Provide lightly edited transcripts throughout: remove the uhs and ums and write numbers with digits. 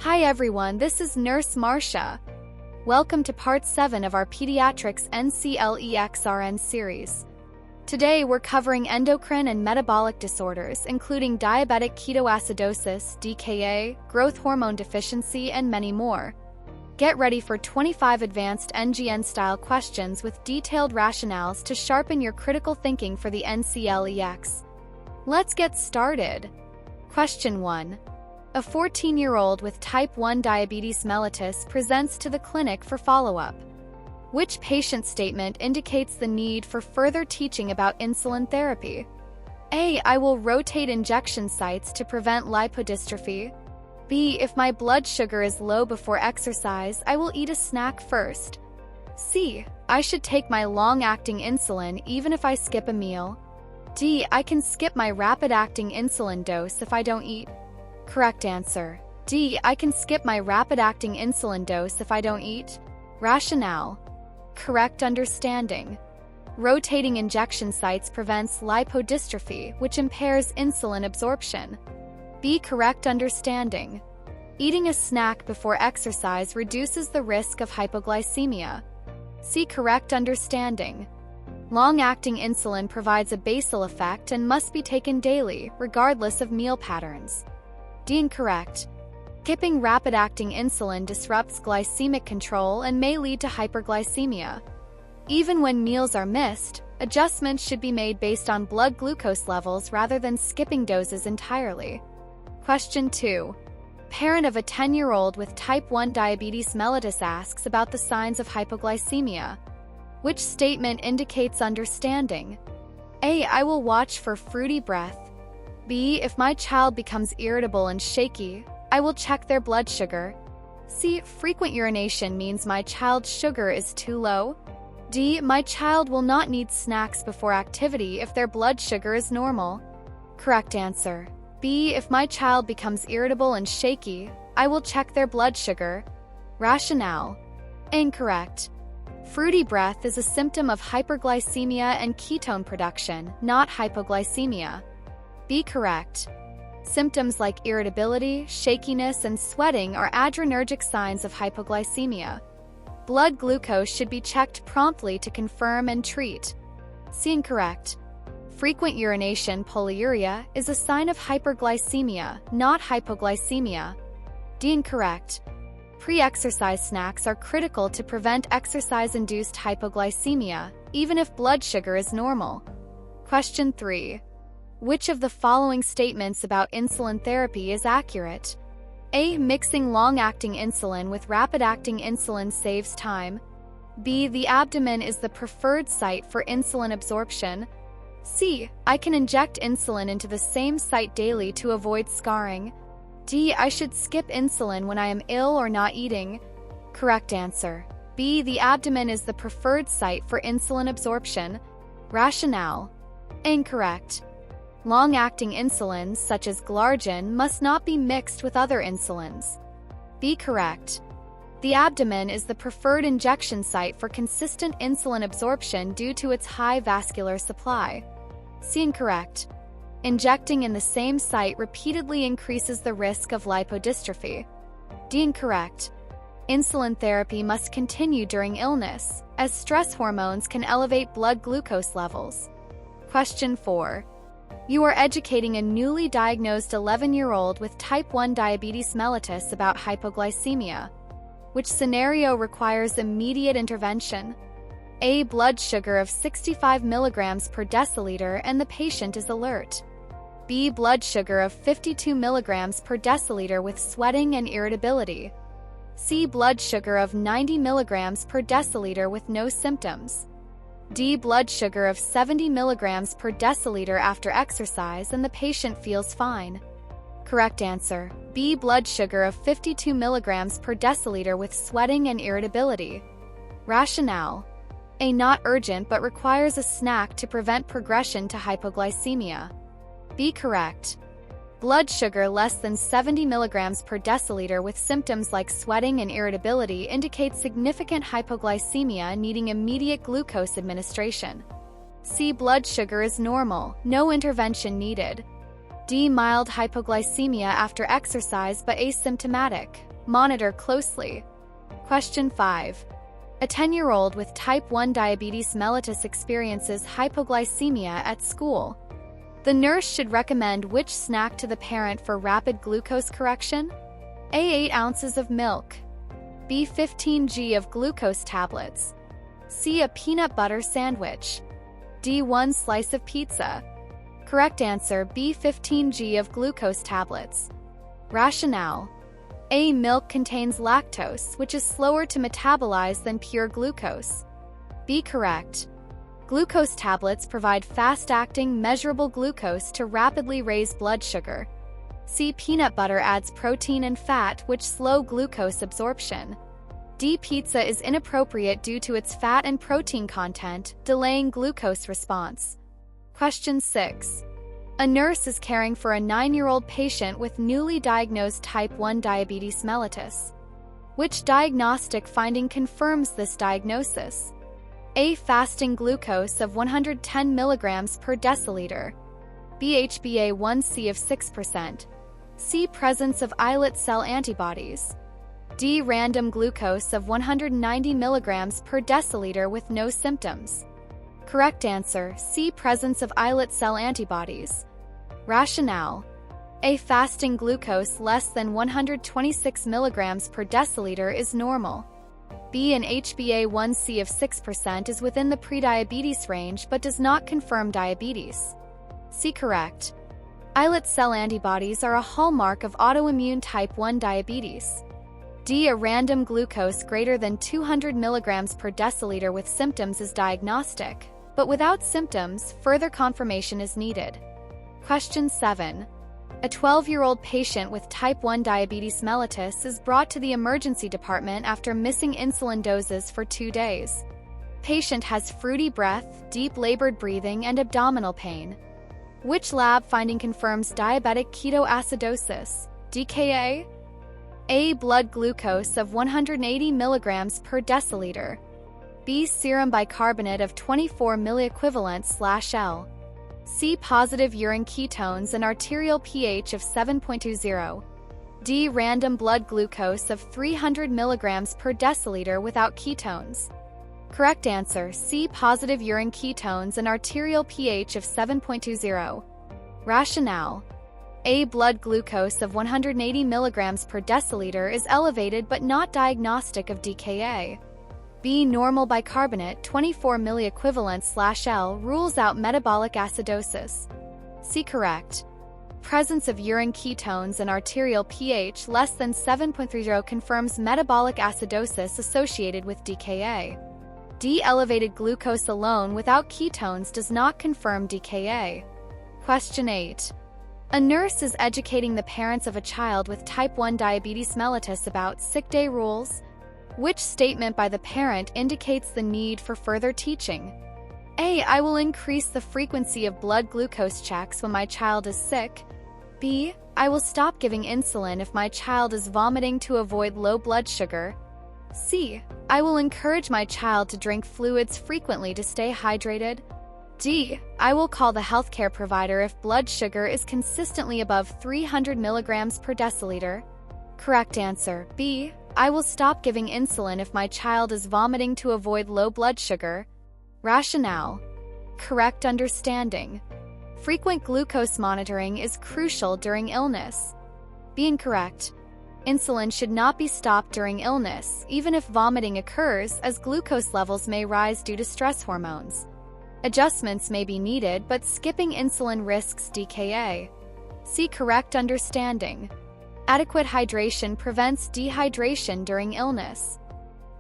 Hi everyone, this is Nurse Marcia. Welcome to Part 7 of our Pediatrics NCLEX-RN Series. Today we're covering endocrine and metabolic disorders, including Diabetic Ketoacidosis, DKA, growth hormone deficiency, and many more. Get ready for 25 advanced NGN-style questions with detailed rationales to sharpen your critical thinking for the NCLEX. Let's get started. Question 1. A 14-year-old with type 1 diabetes mellitus presents to the clinic for follow-up. Which patient statement indicates the need for further teaching about insulin therapy? A. I will rotate injection sites to prevent lipodystrophy. B. If my blood sugar is low before exercise, I will eat a snack first. C. I should take my long-acting insulin even if I skip a meal. D. I can skip my rapid-acting insulin dose if I don't eat. Correct answer. D. I can skip my rapid-acting insulin dose if I don't eat. Rationale. Correct understanding. Rotating injection sites prevents lipodystrophy, which impairs insulin absorption. B. Correct understanding. Eating a snack before exercise reduces the risk of hypoglycemia. C. Correct understanding. Long-acting insulin provides a basal effect and must be taken daily, regardless of meal patterns. D. Incorrect. Skipping rapid-acting insulin disrupts glycemic control and may lead to hyperglycemia. Even when meals are missed, adjustments should be made based on blood glucose levels rather than skipping doses entirely. Question 2. Parent of a 10-year-old with type 1 diabetes mellitus asks about the signs of hypoglycemia. Which statement indicates understanding? A. I will watch for fruity breath. B. If my child becomes irritable and shaky, I will check their blood sugar. C. Frequent urination means my child's sugar is too low. D. My child will not need snacks before activity if their blood sugar is normal. Correct answer. B. If my child becomes irritable and shaky, I will check their blood sugar. Rationale. Incorrect. Fruity breath is a symptom of hyperglycemia and ketone production, not hypoglycemia. B. Correct. Symptoms like irritability, shakiness, and sweating are adrenergic signs of hypoglycemia. Blood glucose should be checked promptly to confirm and treat. C. Incorrect. Frequent urination polyuria is a sign of hyperglycemia, not hypoglycemia. D. Incorrect. Pre-exercise snacks are critical to prevent exercise-induced hypoglycemia, even if blood sugar is normal. Question 3. Which of the following statements about insulin therapy is accurate? A. Mixing long-acting insulin with rapid-acting insulin saves time. B. The abdomen is the preferred site for insulin absorption. C. I can inject insulin into the same site daily to avoid scarring. D. I should skip insulin when I am ill or not eating. Correct answer. B. The abdomen is the preferred site for insulin absorption. Rationale. Incorrect. Long-acting insulins, such as glargine, must not be mixed with other insulins. B. Correct. The abdomen is the preferred injection site for consistent insulin absorption due to its high vascular supply. C. Incorrect. Injecting in the same site repeatedly increases the risk of lipodystrophy. D. Incorrect. Insulin therapy must continue during illness, as stress hormones can elevate blood glucose levels. Question 4. You are educating a newly diagnosed 11-year-old with type 1 diabetes mellitus about hypoglycemia. Which scenario requires immediate intervention? A. Blood sugar of 65 mg per deciliter and the patient is alert. B. Blood sugar of 52 mg per deciliter with sweating and irritability. C. Blood sugar of 90 mg per deciliter with no symptoms. D. Blood sugar of 70 mg per deciliter after exercise and the patient feels fine. Correct answer. B. Blood sugar of 52 mg per deciliter with sweating and irritability. Rationale. A. Not urgent but requires a snack to prevent progression to hypoglycemia. B. Correct. Blood sugar less than 70 mg per deciliter with symptoms like sweating and irritability indicates significant hypoglycemia needing immediate glucose administration. C. Blood sugar is normal, no intervention needed. D. Mild hypoglycemia after exercise but asymptomatic. Monitor closely. Question 5. A 10-year-old with type 1 diabetes mellitus experiences hypoglycemia at school. The nurse should recommend which snack to the parent for rapid glucose correction? A. 8 ounces of milk. B. 15 g of glucose tablets. C. A peanut butter sandwich. D. 1 slice of pizza. Correct answer B. 15 g of glucose tablets. Rationale. A. Milk contains lactose, which is slower to metabolize than pure glucose. B. Correct. Glucose tablets provide fast-acting, measurable glucose to rapidly raise blood sugar. C. Peanut butter adds protein and fat, which slow glucose absorption. D. Pizza is inappropriate due to its fat and protein content, delaying glucose response. Question 6. A nurse is caring for a 9-year-old patient with newly diagnosed type 1 diabetes mellitus. Which diagnostic finding confirms this diagnosis? A. Fasting glucose of 110 milligrams per deciliter. B. HbA1c of 6%. C. Presence of islet cell antibodies. D. Random glucose of 190 milligrams per deciliter with no symptoms. Correct answer C. Presence of islet cell antibodies. Rationale. A. Fasting glucose less than 126 milligrams per deciliter is normal. B. An HbA1c of 6% is within the prediabetes range but does not confirm diabetes. C. Correct. Islet cell antibodies are a hallmark of autoimmune type 1 diabetes. D. A random glucose greater than 200 milligrams per deciliter with symptoms is diagnostic, but without symptoms, further confirmation is needed. Question 7. A 12-year-old patient with type 1 diabetes mellitus is brought to the emergency department after missing insulin doses for 2 days. Patient has fruity breath, deep labored breathing, and abdominal pain. Which lab finding confirms diabetic ketoacidosis, DKA? A. Blood glucose of 180 milligrams per deciliter. B. Serum bicarbonate of 24 milliequivalents/L. C. Positive urine ketones and arterial pH of 7.20. D. Random blood glucose of 300 milligrams per deciliter without ketones. Correct answer C. Positive urine ketones and arterial pH of 7.20. Rationale. A. Blood glucose of 180 milligrams per deciliter is elevated but not diagnostic of DKA. B. Normal bicarbonate 24 milliequivalents/L rules out metabolic acidosis. C. Correct. Presence of urine ketones and arterial pH less than 7.30 confirms metabolic acidosis associated with DKA. D. Elevated glucose alone without ketones does not confirm DKA. Question 8. A nurse is educating the parents of a child with type 1 diabetes mellitus about sick day rules. Which statement by the parent indicates the need for further teaching? A. I will increase the frequency of blood glucose checks when my child is sick. B. I will stop giving insulin if my child is vomiting to avoid low blood sugar. C. I will encourage my child to drink fluids frequently to stay hydrated. D. I will call the healthcare provider if blood sugar is consistently above 300 milligrams per deciliter. Correct answer B. I will stop giving insulin if my child is vomiting to avoid low blood sugar. Rationale. Correct understanding. Frequent glucose monitoring is crucial during illness. B. Incorrect. Insulin should not be stopped during illness, even if vomiting occurs, as glucose levels may rise due to stress hormones. Adjustments may be needed, but skipping insulin risks DKA. C. Correct understanding. Adequate hydration prevents dehydration during illness.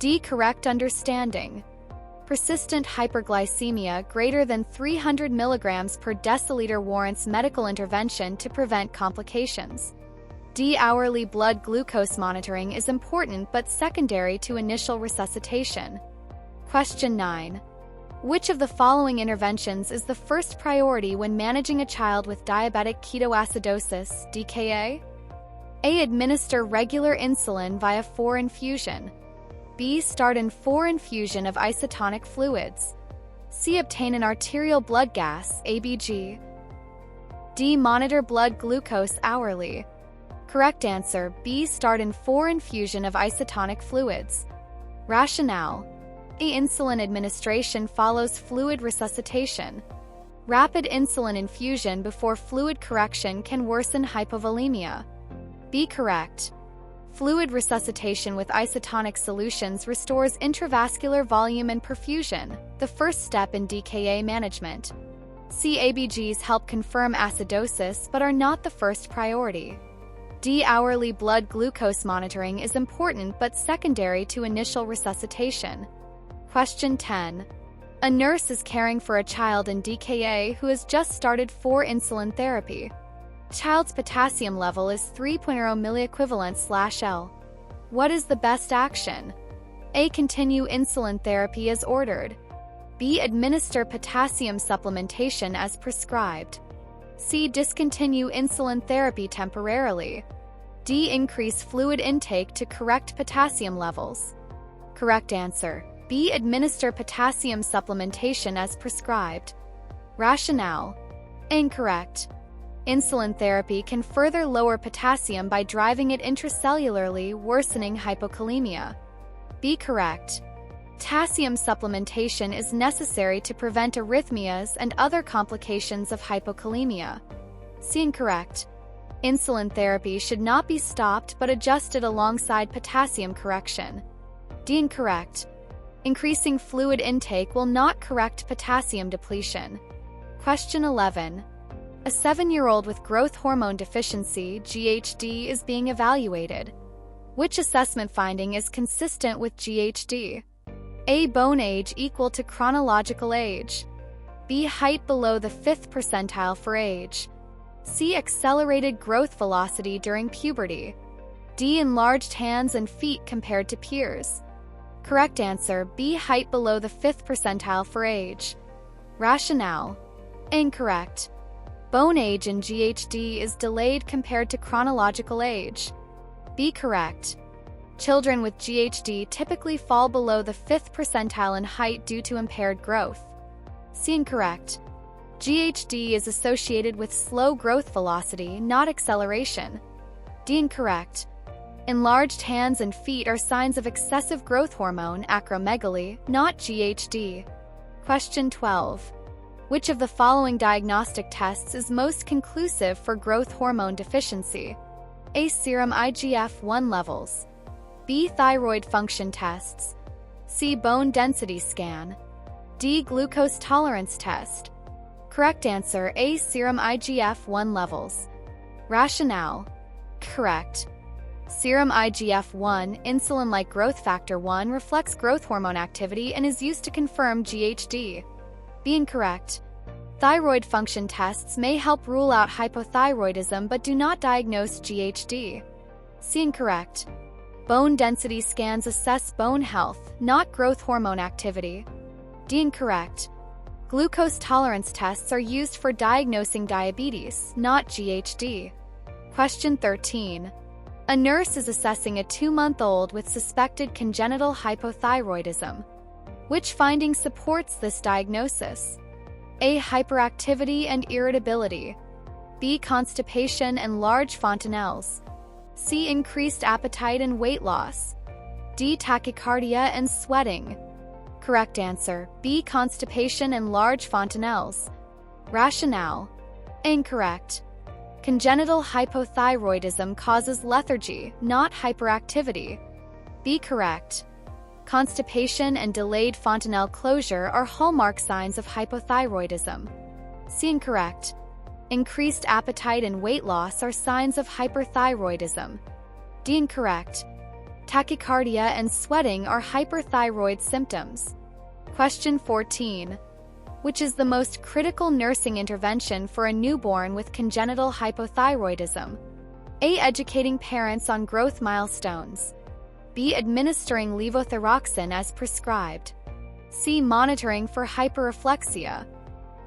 D. Correct understanding. Persistent hyperglycemia greater than 300 milligrams per deciliter warrants medical intervention to prevent complications. D. Hourly blood glucose monitoring is important but secondary to initial resuscitation. Question 9. Which of the following interventions is the first priority when managing a child with diabetic ketoacidosis, DKA? A. Administer regular insulin via 4 infusion. B. Start an 4 infusion of isotonic fluids. C. Obtain an arterial blood gas, ABG. D. Monitor blood glucose hourly. Correct answer, B. Start in 4 infusion of isotonic fluids. Rationale. A. Insulin administration follows fluid resuscitation. Rapid insulin infusion before fluid correction can worsen hypovolemia. B. Correct. Fluid resuscitation with isotonic solutions restores intravascular volume and perfusion, the first step in DKA management. C. ABGs help confirm acidosis but are not the first priority. D. Hourly blood glucose monitoring is important but secondary to initial resuscitation. Question 10. A nurse is caring for a child in DKA who has just started 4 insulin therapy. Child's potassium level is 3.0 milliequivalent/L. What is the best action? A. Continue insulin therapy as ordered. B. Administer potassium supplementation as prescribed. C. Discontinue insulin therapy temporarily. D. Increase fluid intake to correct potassium levels. Correct answer, B. Administer potassium supplementation as prescribed. Rationale. Incorrect. Insulin therapy can further lower potassium by driving it intracellularly, worsening hypokalemia. B. Correct. Potassium supplementation is necessary to prevent arrhythmias and other complications of hypokalemia. C. Incorrect. Insulin therapy should not be stopped but adjusted alongside potassium correction. D. Incorrect. Increasing fluid intake will not correct potassium depletion. Question 11. A 7-year-old with growth hormone deficiency (GHD) is being evaluated. Which assessment finding is consistent with GHD? A. Bone age equal to chronological age. B. Height below the 5th percentile for age. C. Accelerated growth velocity during puberty. D. Enlarged hands and feet compared to peers. Correct answer, B. Height below the 5th percentile for age. Rationale. Incorrect. Bone age in GHD is delayed compared to chronological age. B. Correct. Children with GHD typically fall below the 5th percentile in height due to impaired growth. C. Incorrect. GHD is associated with slow growth velocity, not acceleration. D. Incorrect. Enlarged hands and feet are signs of excessive growth hormone, acromegaly, not GHD. Question 12. Which of the following diagnostic tests is most conclusive for growth hormone deficiency? A. Serum IGF-1 levels. B. Thyroid function tests. C. Bone density scan. D. Glucose tolerance test. Correct answer, A. Serum IGF-1 levels. Rationale. Correct. Serum IGF-1, insulin-like growth factor 1, reflects growth hormone activity and is used to confirm GHD. B. Incorrect. Thyroid function tests may help rule out hypothyroidism but do not diagnose GHD. C. Incorrect. Bone density scans assess bone health, not growth hormone activity. D. Incorrect. Glucose tolerance tests are used for diagnosing diabetes, not GHD. Question 13. A nurse is assessing a 2-month-old with suspected congenital hypothyroidism. Which finding supports this diagnosis? A. Hyperactivity and irritability. B. Constipation and large fontanelles. C. Increased appetite and weight loss. D. Tachycardia and sweating. Correct answer, B. Constipation and large fontanelles. Rationale. Incorrect. Congenital hypothyroidism causes lethargy, not hyperactivity. B. Correct. Constipation and delayed fontanelle closure are hallmark signs of hypothyroidism. C. Incorrect. Increased appetite and weight loss are signs of hyperthyroidism. D. Incorrect. Tachycardia and sweating are hyperthyroid symptoms. Question 14. Which is the most critical nursing intervention for a newborn with congenital hypothyroidism? A. Educating parents on growth milestones. B. Administering levothyroxine as prescribed. C. Monitoring for hyperreflexia.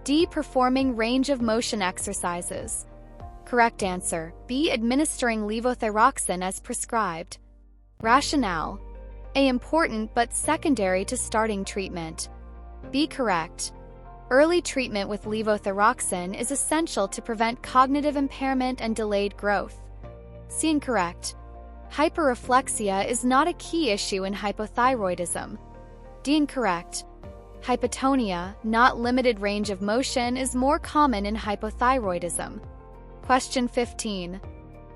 D. Performing range of motion exercises. Correct answer, B. Administering levothyroxine as prescribed. Rationale. A. Important but secondary to starting treatment. B. Correct. Early treatment with levothyroxine is essential to prevent cognitive impairment and delayed growth. C. Incorrect. Hyperreflexia is not a key issue in hypothyroidism. D. Incorrect. Hypotonia, not limited range of motion, is more common in hypothyroidism. Question 15.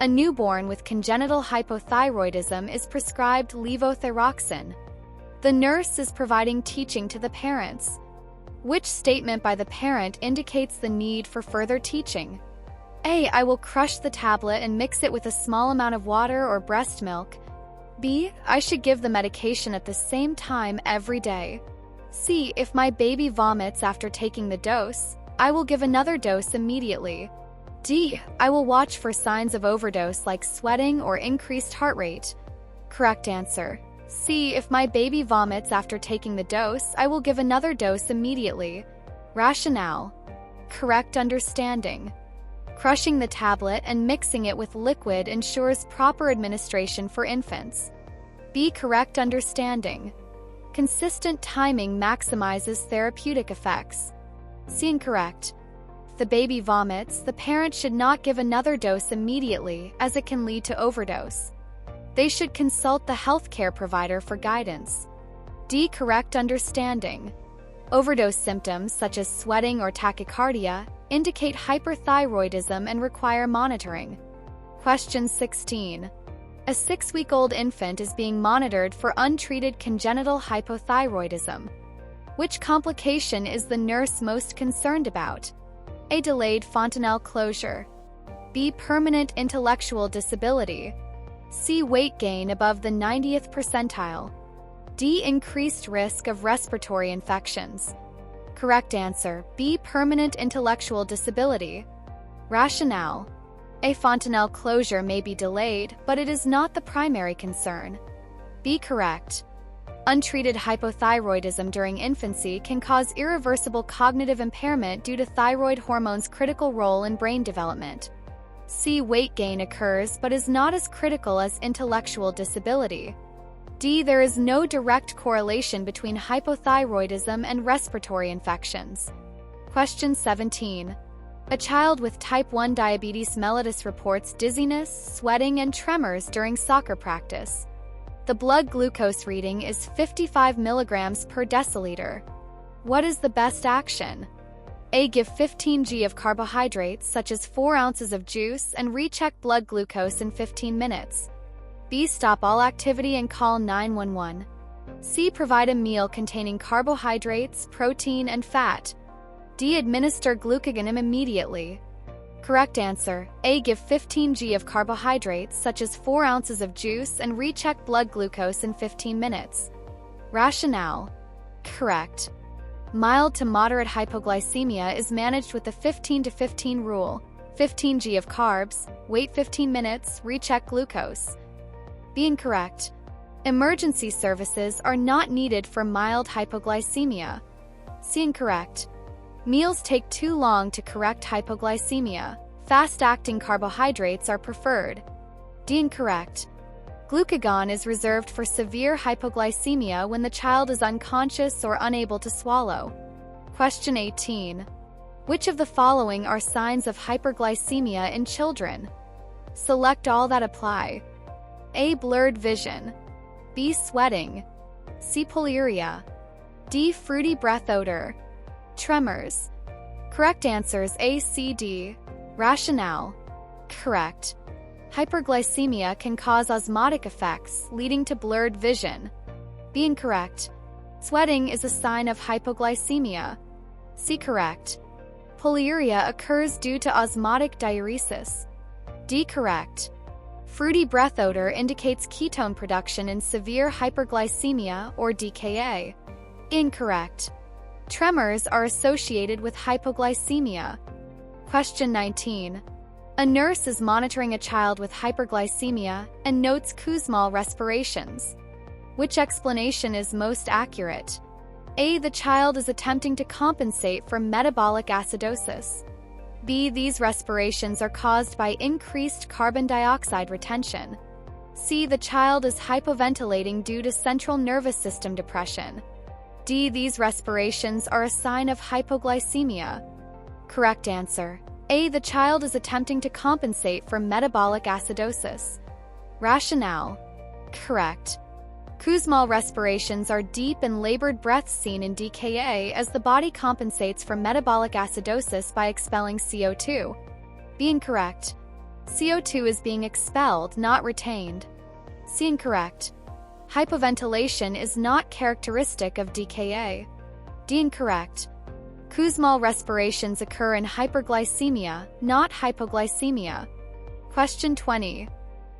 A newborn with congenital hypothyroidism is prescribed levothyroxine. The nurse is providing teaching to the parents. Which statement by the parent indicates the need for further teaching? A. I will crush the tablet and mix it with a small amount of water or breast milk. B. I should give the medication at the same time every day. C. If my baby vomits after taking the dose, I will give another dose immediately. D. I will watch for signs of overdose like sweating or increased heart rate. Correct answer. C. If my baby vomits after taking the dose, I will give another dose immediately. Rationale. Correct understanding. Crushing the tablet and mixing it with liquid ensures proper administration for infants. B. Correct understanding. Consistent timing maximizes therapeutic effects. C. Incorrect. If the baby vomits, the parent should not give another dose immediately, as it can lead to overdose. They should consult the healthcare provider for guidance. D. Correct understanding. Overdose symptoms such as sweating or tachycardia indicate hyperthyroidism and require monitoring. Question 16. A 6-week-old infant is being monitored for untreated congenital hypothyroidism. Which complication is the nurse most concerned about? A. Delayed fontanelle closure. B. Permanent intellectual disability. C. Weight gain above the 90th percentile. D. Increased risk of respiratory infections. Correct answer. B. Permanent intellectual disability. Rationale. A fontanelle closure may be delayed, but it is not the primary concern. B. Correct. Untreated hypothyroidism during infancy can cause irreversible cognitive impairment due to thyroid hormone's critical role in brain development. C. Weight gain occurs but is not as critical as intellectual disability. D. There is no direct correlation between hypothyroidism and respiratory infections. Question 17. A child with type 1 diabetes mellitus reports dizziness, sweating, and tremors during soccer practice. The blood glucose reading is 55 milligrams per deciliter. What is the best action? A. Give 15 g of carbohydrates such as 4 ounces of juice and recheck blood glucose in 15 minutes. B. Stop all activity and call 911. C. Provide a meal containing carbohydrates, protein, and fat. D. Administer glucagon immediately. Correct answer. A. Give 15 g of carbohydrates such as 4 ounces of juice and recheck blood glucose in 15 minutes. Rationale. Correct. Mild to moderate hypoglycemia is managed with the 15-to-15 rule. 15 g of carbs, wait 15 minutes, recheck glucose. B. Incorrect. Emergency services are not needed for mild hypoglycemia. C. Incorrect. Meals take too long to correct hypoglycemia. Fast-acting carbohydrates are preferred. D. Incorrect. Glucagon is reserved for severe hypoglycemia when the child is unconscious or unable to swallow. Question 18. Which of the following are signs of hyperglycemia in children? Select all that apply. A. Blurred vision. B. Sweating. C. Polyuria. D. Fruity breath odor. Tremors. Correct answers A, C, D. Rationale. Correct. Hyperglycemia can cause osmotic effects, leading to blurred vision. B. Incorrect. Sweating is a sign of hypoglycemia. C. Correct. Polyuria occurs due to osmotic diuresis. D. Correct. Fruity breath odor indicates ketone production in severe hyperglycemia or DKA. Incorrect. Tremors are associated with hypoglycemia. Question 19. A nurse is monitoring a child with hyperglycemia and notes Kussmaul respirations. Which explanation is most accurate? A. The child is attempting to compensate for metabolic acidosis. B. These respirations are caused by increased carbon dioxide retention. C. The child is hypoventilating due to central nervous system depression. D. These respirations are a sign of hypoglycemia. Correct answer. A. The child is attempting to compensate for metabolic acidosis. Rationale. Correct. Kussmaul respirations are deep and labored breaths seen in DKA as the body compensates for metabolic acidosis by expelling CO2. B. Incorrect. CO2 is being expelled, not retained. C. Incorrect. Hypoventilation is not characteristic of DKA. D. Incorrect. Kussmaul respirations occur in hyperglycemia, not hypoglycemia. Question 20.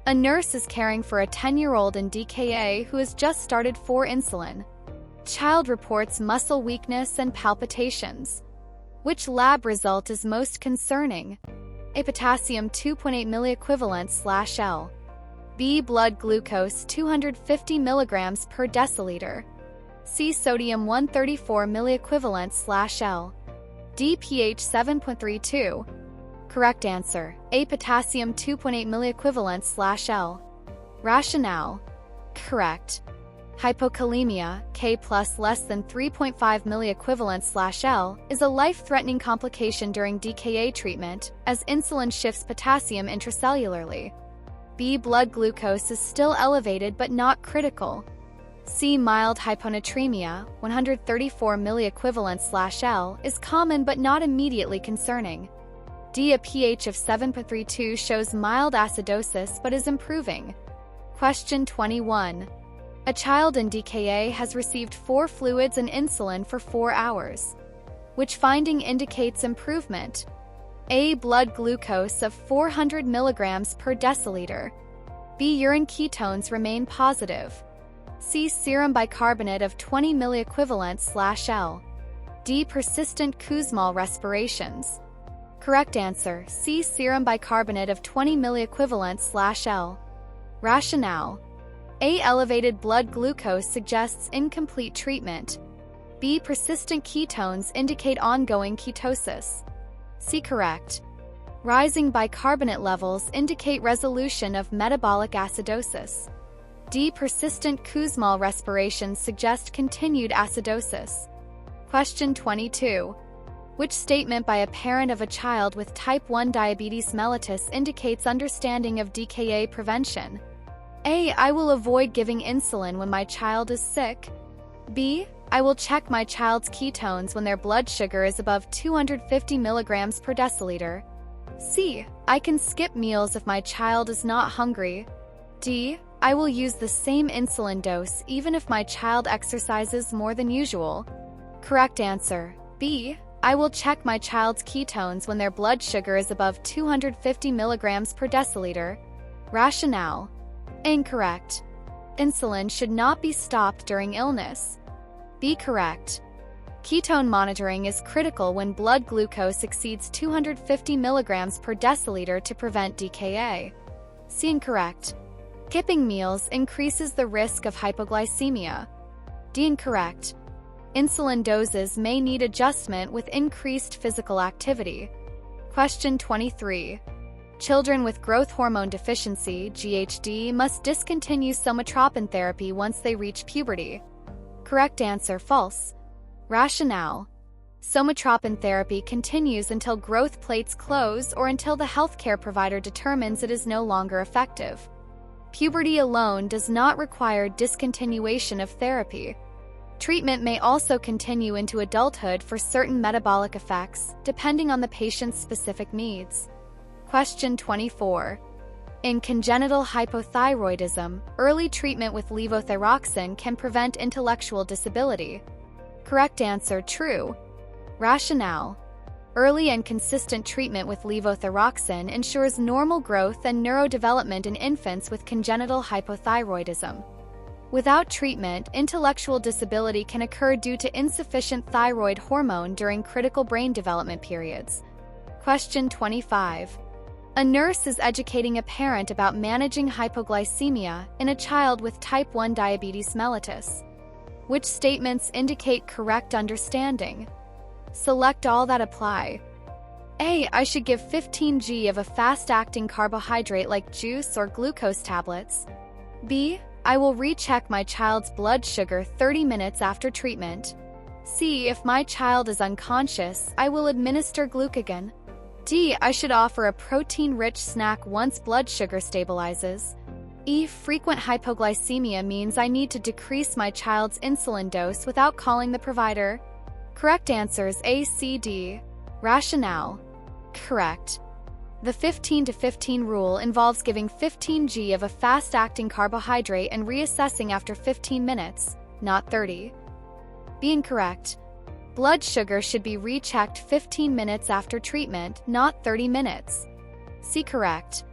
A nurse is caring for a 10-year-old in DKA who has just started 4 insulin. Child reports muscle weakness and palpitations. Which lab result is most concerning? A. Potassium 2.8 milliequivalent/L. B. Blood glucose 250 mg per deciliter. C. Sodium 134 milliequivalent/L. D. pH 7.32. Correct answer, A. Potassium 2.8 milliequivalent/L. Rationale. Correct. Hypokalemia, K plus less than 3.5 milliequivalent/L, is a life-threatening complication during DKA treatment, as insulin shifts potassium intracellularly. B. Blood glucose is still elevated but not critical. C. Mild hyponatremia, 134 milliequivalent/L, is common but not immediately concerning. D. A pH of 7.32 shows mild acidosis but is improving. Question 21. A child in DKA has received 4 fluids and insulin for 4 hours. Which finding indicates improvement? A. Blood glucose of 400 mg per deciliter. B. Urine ketones remain positive. C. Serum bicarbonate of 20 milliequivalent/L. D. Persistent Kussmaul respirations. Correct answer, C. Serum bicarbonate of 20 milliequivalent/L. Rationale. A. Elevated blood glucose suggests incomplete treatment. B. Persistent ketones indicate ongoing ketosis. C. Correct. Rising bicarbonate levels indicate resolution of metabolic acidosis. D. Persistent Kussmaul respirations suggest continued acidosis. Question 22. Which statement by a parent of a child with type 1 diabetes mellitus indicates understanding of DKA prevention? A. I will avoid giving insulin when my child is sick. B. I will check my child's ketones when their blood sugar is above 250 mg per deciliter. C. I can skip meals if my child is not hungry. D. I will use the same insulin dose even if my child exercises more than usual. Correct answer, B. I will check my child's ketones when their blood sugar is above 250 mg per deciliter. Rationale. Incorrect. Insulin should not be stopped during illness. B. Correct. Ketone monitoring is critical when blood glucose exceeds 250 mg per deciliter to prevent DKA. C. Incorrect. Skipping meals increases the risk of hypoglycemia. D. Incorrect. Insulin doses may need adjustment with increased physical activity. Question 23. Children with growth hormone deficiency (GHD) must discontinue somatropin therapy once they reach puberty. Correct answer, false. Rationale. Somatropin therapy continues until growth plates close or until the healthcare provider determines it is no longer effective. Puberty alone does not require discontinuation of therapy. Treatment may also continue into adulthood for certain metabolic effects, depending on the patient's specific needs. Question 24. In congenital hypothyroidism, early treatment with levothyroxine can prevent intellectual disability. Correct answer, true. Rationale. Early and consistent treatment with levothyroxine ensures normal growth and neurodevelopment in infants with congenital hypothyroidism. Without treatment, intellectual disability can occur due to insufficient thyroid hormone during critical brain development periods. Question 25. A nurse is educating a parent about managing hypoglycemia in a child with type 1 diabetes mellitus. Which statements indicate correct understanding? Select all that apply. A. I should give 15 g of a fast-acting carbohydrate like juice or glucose tablets. B. I will recheck my child's blood sugar 30 minutes after treatment. C. If my child is unconscious, I will administer glucagon. D. I should offer a protein-rich snack once blood sugar stabilizes. E. Frequent hypoglycemia means I need to decrease my child's insulin dose without calling the provider. Correct answers A, C, D. Rationale. Correct. The 15 to 15 rule involves giving 15 g of a fast-acting carbohydrate and reassessing after 15 minutes, not 30. B. Incorrect. Blood sugar should be rechecked 15 minutes after treatment, not 30 minutes. C. Correct.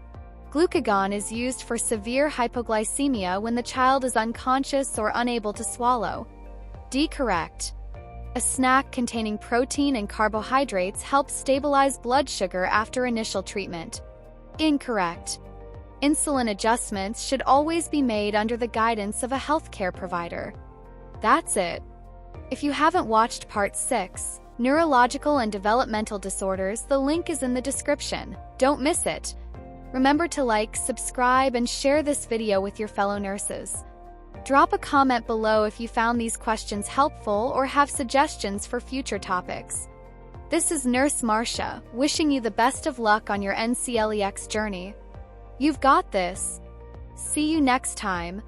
Glucagon is used for severe hypoglycemia when the child is unconscious or unable to swallow. D. Correct. A snack containing protein and carbohydrates helps stabilize blood sugar after initial treatment. Incorrect. Insulin adjustments should always be made under the guidance of a healthcare provider. That's it. If you haven't watched Part 6, Neurological and Developmental Disorders, the link is in the description. Don't miss it. Remember to like, subscribe, and share this video with your fellow nurses. Drop a comment below if you found these questions helpful or have suggestions for future topics. This is Nurse Marcia, wishing you the best of luck on your NCLEX journey. You've got this. See you next time.